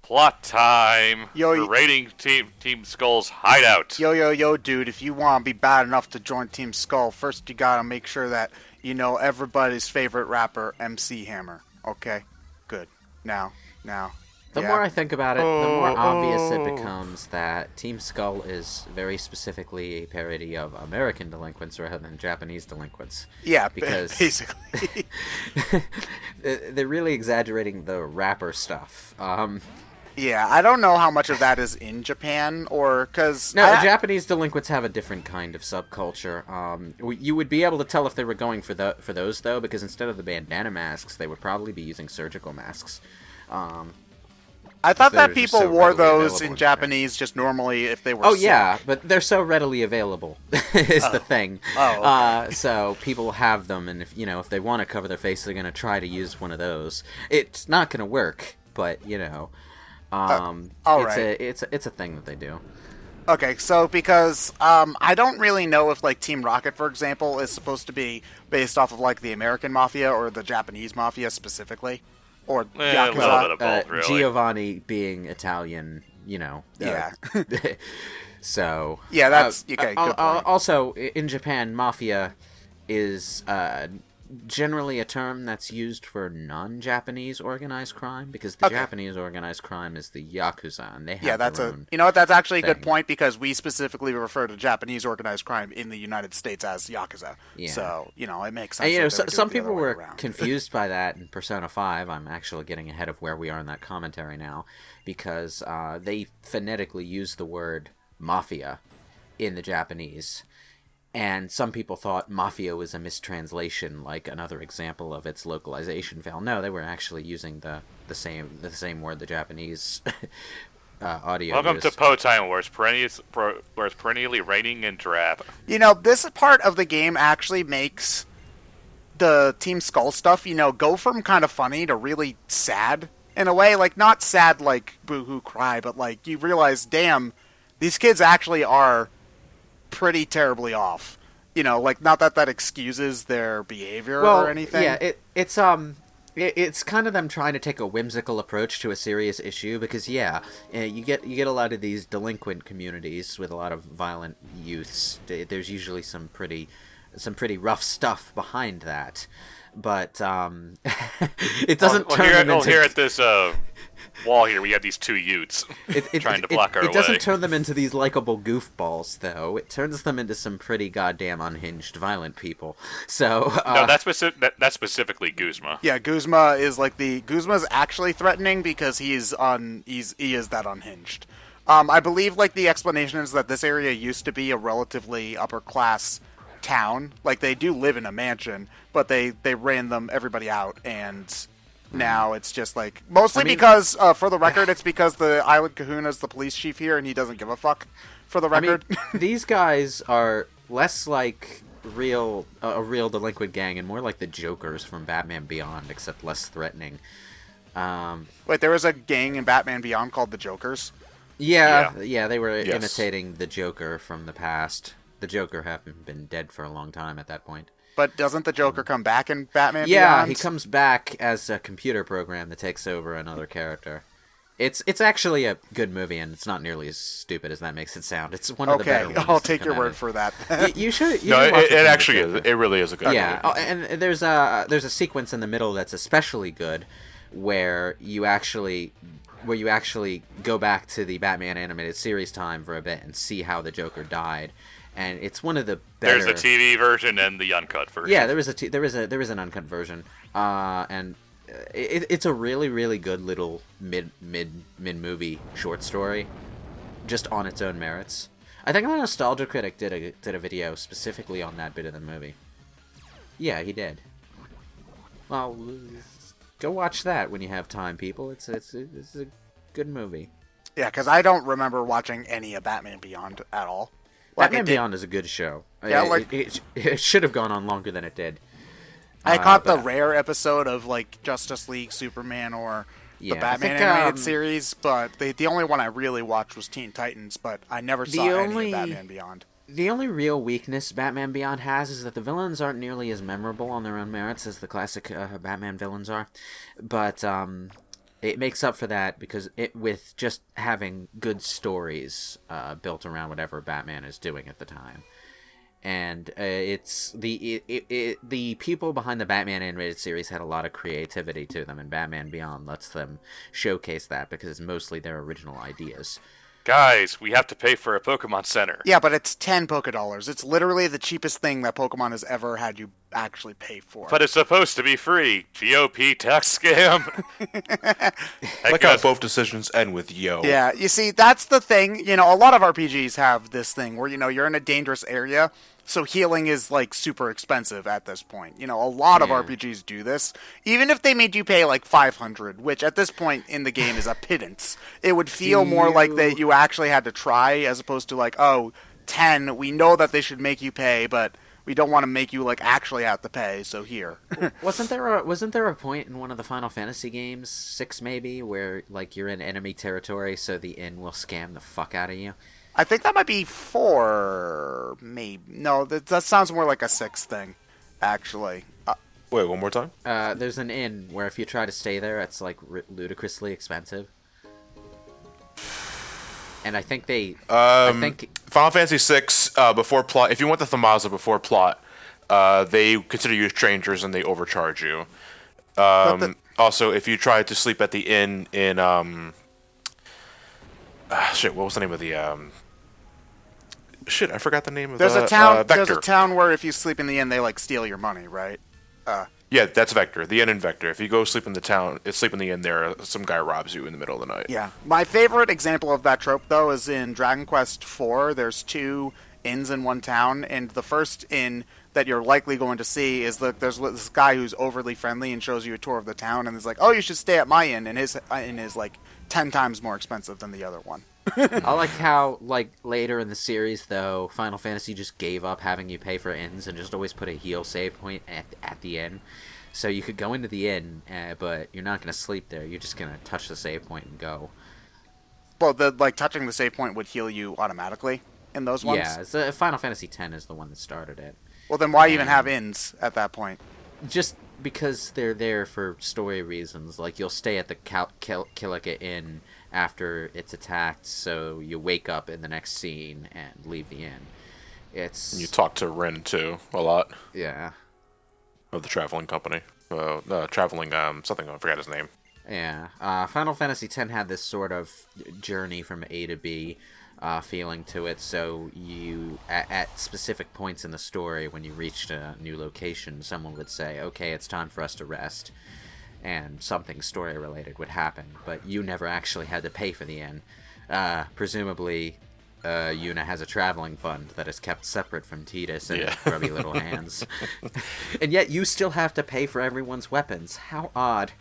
Plot time. Yo, We're raiding Team Skull's hideout. yo, dude, if you want to be bad enough to join Team Skull, first you gotta make sure that you know everybody's favorite rapper, MC Hammer. Okay? Good. Now. The more I think about it, the more obvious it becomes that Team Skull is very specifically a parody of American delinquents rather than Japanese delinquents. Yeah, because basically. they're really exaggerating the rapper stuff. Yeah, I don't know how much of that is in Japan, or because Japanese delinquents have a different kind of subculture. You would be able to tell if they were going for those though, because instead of the bandana masks, they would probably be using surgical masks. I thought that people so wore readily those available in in Japanese just normally if they were Oh sick. yeah, but they're so readily available is the thing. Oh, okay. So people have them, and if they want to cover their face, they're gonna try to use one of those. It's not gonna work, but all right. it's a thing that they do. Okay, so because I don't really know if like Team Rocket, for example, is supposed to be based off of like the American Mafia or the Japanese Mafia specifically, or a Yakuza. little bit of both, really. Giovanni being Italian, Yeah. So Yeah, that's okay. Good point. Also, in Japan, mafia is generally a term that's used for non-Japanese organized crime, because the Japanese organized crime is the Yakuza, and they have that's their own that's actually a good thing. point, because we specifically refer to Japanese organized crime in the United States as Yakuza. Yeah. So, it makes sense. And, that they would do some it the people other way were around. confused by that in Persona 5. I'm actually getting ahead of where we are in that commentary now, because they phonetically use the word mafia in the Japanese. And some people thought mafia was a mistranslation, like another example of its localization fail. No, they were actually using the same word the Japanese audio Welcome used. to Po Time, where it's perennially raining and drab. This part of the game actually makes the Team Skull stuff, go from kind of funny to really sad in a way. Like, not sad like boo-hoo cry, but like you realize, damn, these kids actually are pretty terribly off. Like, not that excuses their behavior or anything. Yeah, it's kind of them trying to take a whimsical approach to a serious issue, because you get a lot of these delinquent communities with a lot of violent youths. There's usually some pretty rough stuff behind that, but it doesn't turn them into... Here at this wall here, we have these two youths trying to block our way. It doesn't turn them into these likable goofballs, though. It turns them into some pretty goddamn unhinged, violent people. So no, that's specifically Guzma. Yeah, Guzma is Guzma's actually threatening because he is that unhinged. I believe like the explanation is that this area used to be a relatively upper class town. Like, they do live in a mansion, but they ran everybody out, and now it's just like mostly because for the record, it's because the Island Kahuna is the police chief here and he doesn't give a fuck, for the record. These guys are less like a real delinquent gang and more like the Jokers from Batman Beyond, except less threatening. Wait, there was a gang in Batman Beyond called the Jokers? Yeah, they were imitating the Joker from the past. The Joker having been dead for a long time at that point. But doesn't the Joker come back in Batman Beyond? Yeah, he comes back as a computer program that takes over another character. It's actually a good movie, and it's not nearly as stupid as that makes it sound. It's one of the better ones. I'll take your word for that. You should. No, it actually is. It really is a good movie. Yeah, and there's a sequence in the middle that's especially good, where you actually go back to the Batman animated series time for a bit and see how the Joker died. And it's one of the better... There's the TV version and the uncut version. Yeah, there is an uncut version, and it's a really, really good little mid movie short story, just on its own merits. I think the Nostalgia Critic did a video specifically on that bit of the movie. Yeah, he did. Well, go watch that when you have time, people. It's a good movie. Yeah, because I don't remember watching any of Batman Beyond at all. Batman Beyond is a good show. Yeah, it should have gone on longer than it did. I caught the rare episode of like Justice League, Superman, or the Batman animated series, but the only one I really watched was Teen Titans, but I never saw any of Batman Beyond. The only real weakness Batman Beyond has is that the villains aren't nearly as memorable on their own merits as the classic Batman villains are. But it makes up for that because with just having good stories built around whatever Batman is doing at the time. And it's the people behind the Batman animated series had a lot of creativity to them, and Batman Beyond lets them showcase that because it's mostly their original ideas. Guys, we have to pay for a Pokemon Center. Yeah, but it's 10 Pokédollars. It's literally the cheapest thing that Pokemon has ever had you actually pay for. But it's supposed to be free. GOP tax scam. Like how both decisions end with yo. Yeah, you see, that's the thing. You know, a lot of RPGs have this thing where, you know, you're in a dangerous area, so healing is, like, super expensive at this point. You know, a lot of RPGs do this. Even if they made you pay, like, 500, which at this point in the game is a pittance, it would feel more like that you actually had to try, as opposed to, like, oh, 10, we know that they should make you pay, but we don't want to make you, like, actually have to pay, so here. Wasn't there a point in one of the Final Fantasy games, 6 maybe, where, like, you're in enemy territory, so the inn will scam the fuck out of you? I think that might be 4, maybe. No, that sounds more like a 6 thing, actually. Wait, one more time? There's an inn where if you try to stay there, it's, like, ludicrously expensive. And I think Final Fantasy VI, before plot, if you want the Thamaza before plot, they consider you strangers and they overcharge you. Also, if you try to sleep at the inn in, what was the name of the, I forgot the name of there's the, a town. Vector. There's a town where if you sleep in the inn, they, like, steal your money, right? Yeah, that's Vector. The inn in Vector. If you go sleep in the inn there, some guy robs you in the middle of the night. Yeah. My favorite example of that trope, though, is in Dragon Quest IV. There's 2 inns in one town, and the first inn that you're likely going to see is that there's this guy who's overly friendly and shows you a tour of the town, and is like, oh, you should stay at my inn, and his inn is, like, 10 times more expensive than the other one. I like how, like, later in the series, though, Final Fantasy just gave up having you pay for inns and just always put a heal save point at the inn. So you could go into the inn, but you're not going to sleep there. You're just going to touch the save point and go. Well, touching the save point would heal you automatically in those ones? Yeah, Final Fantasy X is the one that started it. Well, then why even have inns at that point? Just because they're there for story reasons. Like, you'll stay at the Kilika Inn after it's attacked, so you wake up in the next scene and leave the inn. And you talk to Rin, too, a lot. Yeah. Of the traveling company. Traveling, something, I forgot his name. Yeah. Final Fantasy X had this sort of journey from A to B feeling to it, so you, at specific points in the story, when you reached a new location, someone would say, okay, it's time for us to rest, and something story-related would happen, but you never actually had to pay for the inn. Presumably, Yuna has a traveling fund that is kept separate from Tidus and his grubby little hands. And yet you still have to pay for everyone's weapons. How odd.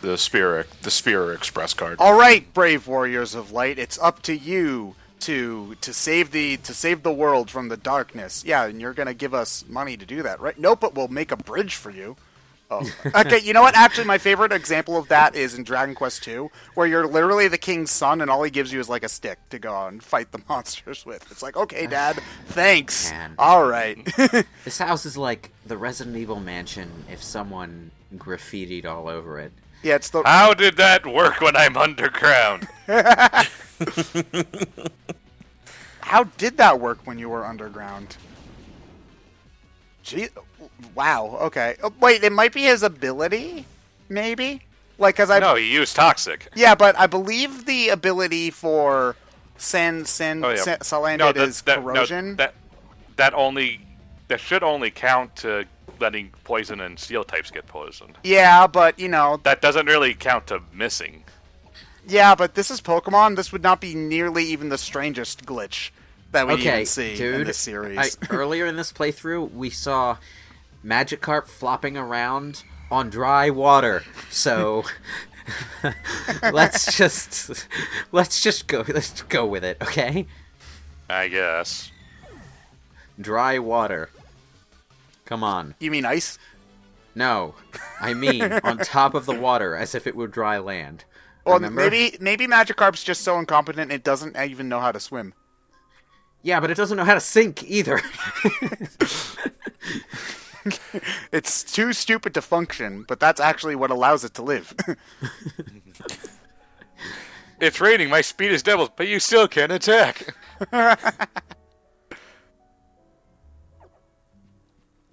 The Spear Express card. All right, brave warriors of light, it's up to you to save the world from the darkness. Yeah, and you're gonna give us money to do that, right? Nope, but we'll make a bridge for you. Oh. Okay, you know what? Actually, my favorite example of that is in Dragon Quest II, where you're literally the king's son, and all he gives you is, like, a stick to go out and fight the monsters with. It's like, okay, Dad, thanks. Man. All right. This house is like the Resident Evil mansion if someone graffitied all over it. Yeah, it's the... How did that work when I'm underground? How did that work when you were underground? Gee, wow, okay. Oh, wait, it might be his ability? Maybe? No, he used Toxic. Yeah, but I believe the ability for Salandit is Corrosion. No, that should only count to letting poison and steel types get poisoned. Yeah, but, you know... That doesn't really count to missing. Yeah, but this is Pokemon. This would not be nearly even the strangest glitch that we even see in this series. Earlier in this playthrough, we saw Magikarp flopping around on dry water. So let's just go with it, okay? I guess. Dry water. Come on. You mean ice? No, I mean on top of the water, as if it were dry land. Well, remember? maybe Magikarp's just so incompetent it doesn't even know how to swim. Yeah, but it doesn't know how to sink either. It's too stupid to function, but that's actually what allows it to live. It's raining, my speed is doubled, but you still can't attack.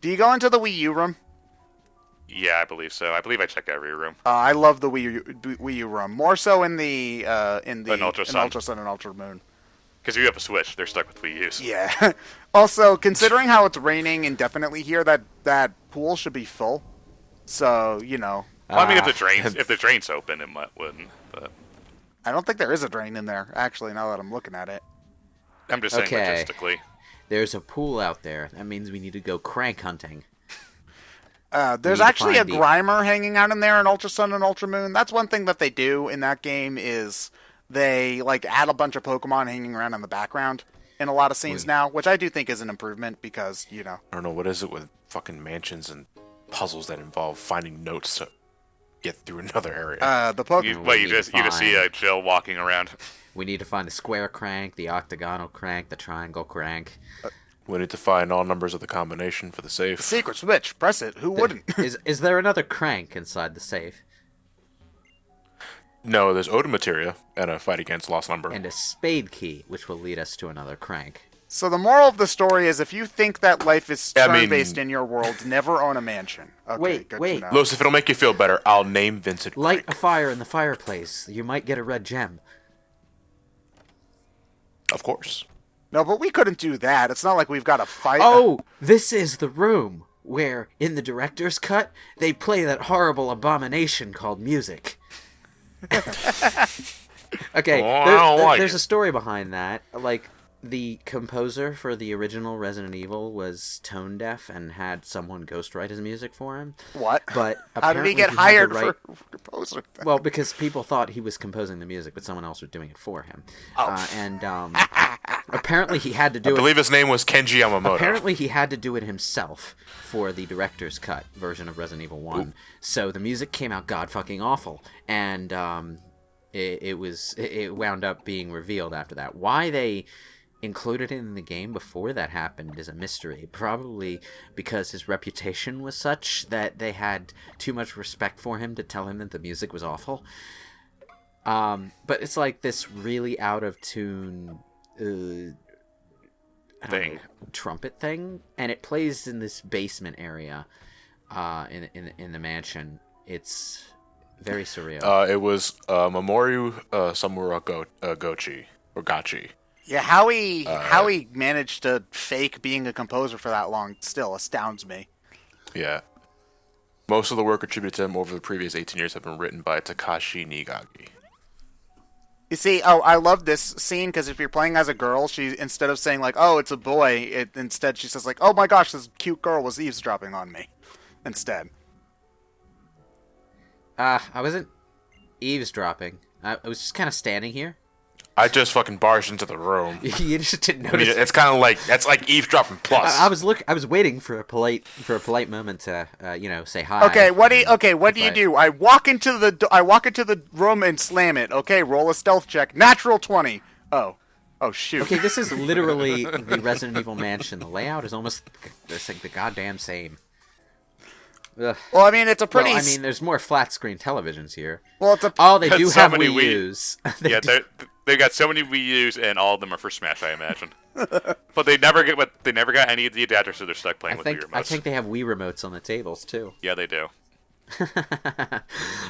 Do you go into the Wii U room? Yeah, I believe so. I believe I check every room. I love the Wii U room, more so in the Ultra Sun. Ultra Sun and Ultra Moon. Because if you have a Switch, they're stuck with Wii U's. Yeah. Also, considering how it's raining indefinitely here, that pool should be full. So Well, I mean, if the drain's open, it wouldn't. But I don't think there is a drain in there, actually, now that I'm looking at it. I'm just saying logistically. There's a pool out there. That means we need to go crank hunting. There's actually a Grimer hanging out in there in Ultra Sun and Ultra Moon. That's one thing that they do in that game is they add a bunch of Pokemon hanging around in the background in a lot of scenes now, which I do think is an improvement because, I don't know, what is it with fucking mansions and puzzles that involve finding notes to get through another area? The Pokemon. You just see Jill walking around. We need to find the square crank, the octagonal crank, the triangle crank. We need to find all numbers of the combination for the safe. Secret switch. Press it. Who wouldn't? Is there another crank inside the safe? No, there's Odin Materia and a fight against lost number. And a spade key, which will lead us to another crank. So the moral of the story is if you think that life is turn-based in your world, never own a mansion. Okay, wait. Los, if it'll make you feel better, I'll name Vincent Light Crank. a fire in the fireplace. You might get a red gem. Of course. No, but we couldn't do that. It's not like we've got to fight. Oh, this is the room where, in the director's cut, they play that horrible abomination called music. Okay, there's a story behind that. The composer for the original Resident Evil was tone deaf and had someone ghostwrite his music for him. What? But how did he get hired for composer? Well, because people thought he was composing the music, but someone else was doing it for him. Apparently he had to do it. I believe his name was Kenji Yamamoto. Apparently he had to do it himself for the director's cut version of Resident Evil 1. Ooh. So the music came out god-fucking awful, and it wound up being revealed after that. Why they included it in the game before that happened is a mystery. Probably because his reputation was such that they had too much respect for him to tell him that the music was awful. But it's like this really out of tune trumpet thing, and it plays in this basement area in the mansion. It's very surreal. It was Mamoru Samura Gochi or Gachi. Yeah, how he managed to fake being a composer for that long still astounds me. Yeah. Most of the work attributed to him over the previous 18 years have been written by Takashi Nigagi. You see, I love this scene because if you're playing as a girl, she instead of saying oh, it's a boy, instead she says oh my gosh, this cute girl was eavesdropping on me. Instead. I wasn't eavesdropping. I was just kind of standing here. I just fucking barged into the room. You just didn't notice. I mean, it's kind of that's like eavesdropping plus. I was waiting for a polite moment to say hi. Okay, what do you do? I walk into the room and slam it. Okay, roll a stealth check. Natural 20. Oh shoot. Okay, this is literally the Resident Evil mansion. The layout is almost the goddamn same. Ugh. Well, I mean, it's a pretty. Well, I mean, there's more flat screen televisions here. Well, it's a. Oh, they do have Wii U's. They've got so many Wii U's, and all of them are for Smash, I imagine. But they never got any of the adapters, so they're stuck playing with Wii remotes. I think they have Wii remotes on the tables too. Yeah, they do.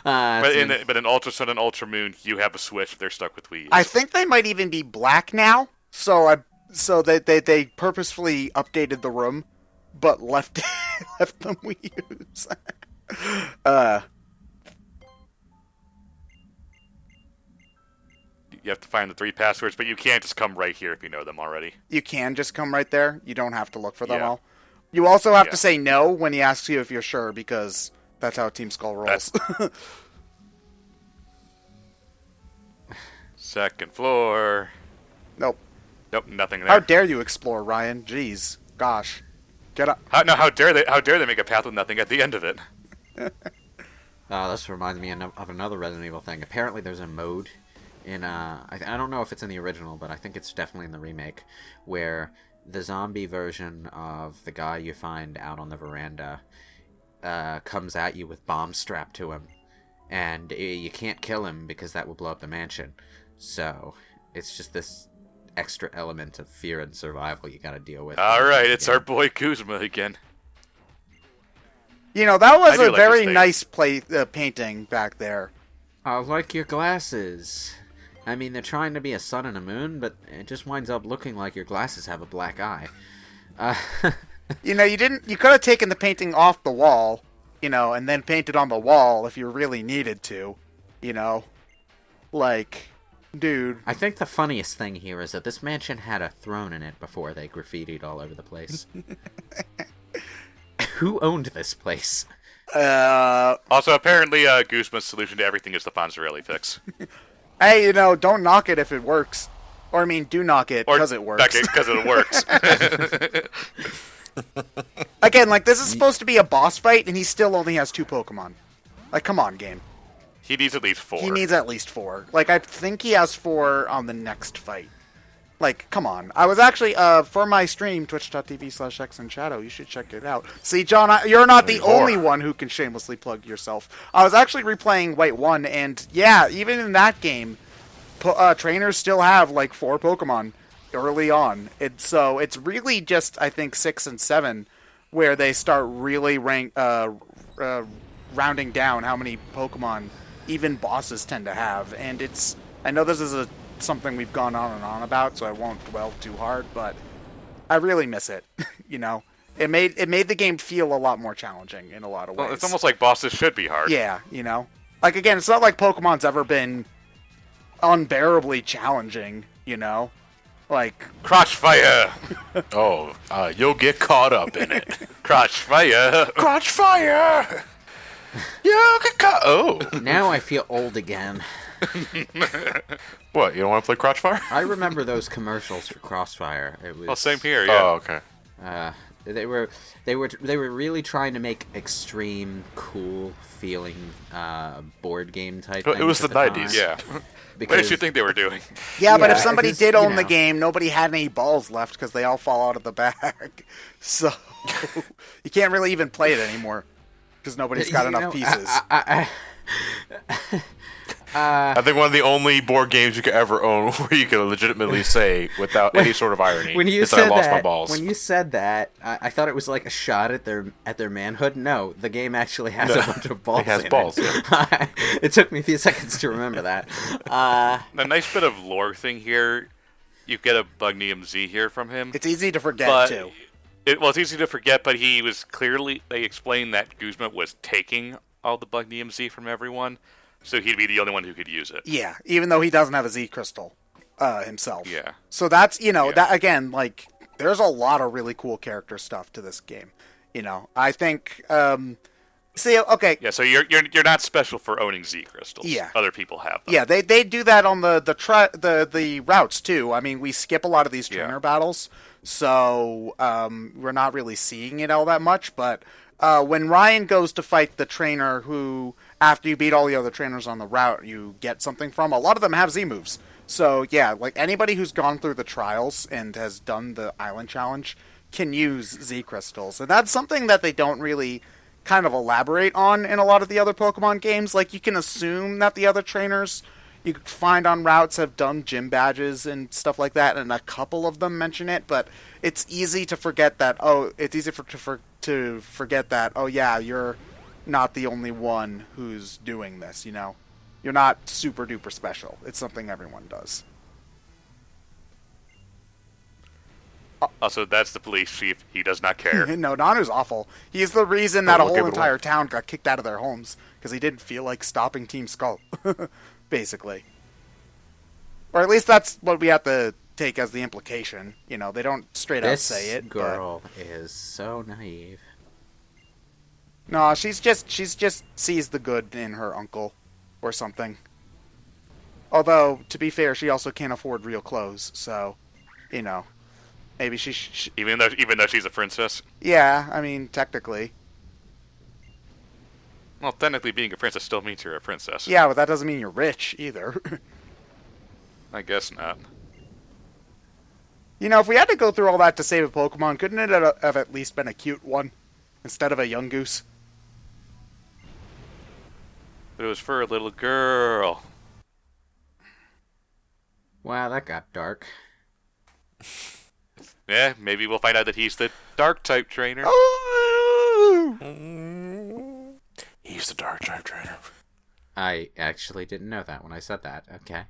But in Ultra Sun and Ultra Moon, you have a Switch. They're stuck with Wii U's. I think they might even be black now. So they purposefully updated the room, but left them Wii U's. You have to find the 3 passwords, but you can't just come right here if you know them already. You can just come right there. You don't have to look for them all. You also have to say no when he asks you if you're sure, because that's how Team Skull rolls. Second floor. Nope, nothing there. How dare you explore, Ryan? Jeez, gosh, get up. How dare they make a path with nothing at the end of it? This reminds me of another Resident Evil thing. Apparently, there's a mode in I don't know if it's in the original, but I think it's definitely in the remake, where the zombie version of the guy you find out on the veranda comes at you with bombs strapped to him, and you can't kill him because that will blow up the mansion. So it's just this extra element of fear and survival you gotta deal with. All right, it's our boy Kuzma again. You know, that was I do a like very his nice painting back there. I like your glasses. I mean, they're trying to be a sun and a moon, but it just winds up looking like your glasses have a black eye. You know, you could have taken the painting off the wall, you know, and then painted on the wall if you really needed to, you know. Like, dude. I think the funniest thing here is that this mansion had a throne in it before they graffitied all over the place. Who owned this place? Also, apparently, Guzma's solution to everything is the Fonzarelli fix. Hey, you know, don't knock it if it works. Or, I mean, do knock it because it works. Knock it because it works. Again, like, this is supposed to be a boss fight, and he still only has 2 Pokemon. Like, come on, game. He needs at least 4. He needs at least 4. Like, I think he has 4 on the next fight. Like, come on. I was actually, for my stream, twitch.tv/xnshadow, you should check it out. See, John, you're not the only one who can shamelessly plug yourself. I was actually replaying White 1, and yeah, even in that game, trainers still have, like, 4 Pokemon early on. So it's really just, I think, 6 and 7 where they start really rounding down how many Pokemon even bosses tend to have. And it's, I know this is something we've gone on and on about, so I won't dwell too hard, but I really miss it. You know, it made the game feel a lot more challenging in a lot of ways. Well, it's almost like bosses should be hard. Yeah, you know, like, again, it's not like Pokemon's ever been unbearably challenging, you know, like Crotch fire. You'll get caught up in it. Crotch fire. Crotch fire. You get caught. Oh. Now I feel old again. What? You don't want to play Crotch Fire? I remember those commercials for Crossfire. It was, Well, same here. Yeah. Oh, okay. They were really trying to make extreme, cool feeling board game type. It was things the at 90s. time. Yeah. What Because did you think they were doing? Yeah, but if Yeah, somebody because, did you own the know. game, nobody had any balls left because they all fall out of the bag. So you can't really even play it anymore because nobody's got enough pieces. I think one of the only board games you could ever own where you could legitimately say, without any sort of irony, when you is said that I lost my that, balls. when you said that, I thought it was like a shot at their manhood. No, the game actually has a bunch of balls. It has in balls, It. It took me a few seconds to remember that. A nice bit of lore thing here. You get a Bugnium Z here from him. It's easy to forget, but too. It's easy to forget, but he was clearly... They explained that Guzma was taking all the Bugnium Z from everyone, so he'd be the only one who could use it. Yeah, even though he doesn't have a Z crystal himself. Yeah. So that's, you know, Yeah. that again, like, there's a lot of really cool character stuff to this game. You know, I think, see, okay. Yeah, so you're not special for owning Z crystals. Yeah. Other people have them. Yeah, they do that on the routes too. I mean, we skip a lot of these trainer battles, so we're not really seeing it all that much. But when Ryan goes to fight the trainer who, after you beat all the other trainers on the route, you get something from, a lot of them have Z moves. So yeah, like anybody who's gone through the trials and has done the island challenge can use Z crystals, and that's something that they don't really kind of elaborate on in a lot of the other Pokemon games. Like, you can assume that the other trainers you could find on routes have done gym badges and stuff like that, and a couple of them mention it, but it's easy to forget that, to forget that, oh yeah, you're not the only one who's doing this, you know? You're not super duper special. It's something everyone does. Also, that's the police chief. He does not care. No, Nanu's awful. He's the reason that a we'll give whole it entire away. town got kicked out of their homes because he didn't feel like stopping Team Skull, basically. Or at least that's what we have to take as the implication. You know, they don't straight out This say it. girl is so naive. But... No, she's just sees the good in her uncle or something. Although, to be fair, she also can't afford real clothes, so, you know. Maybe she even though she's a princess. Yeah, I mean, technically. Well, technically, being a princess still means you're a princess. Yeah, but that doesn't mean you're rich, either. I guess not. You know, if we had to go through all that to save a Pokemon, couldn't it have at least been a cute one instead of a young goose? But it was for a little girl. Wow, that got dark. Yeah, maybe we'll find out that he's the dark type trainer. Oh! He's the dark type trainer. I actually didn't know that when I said that. Okay.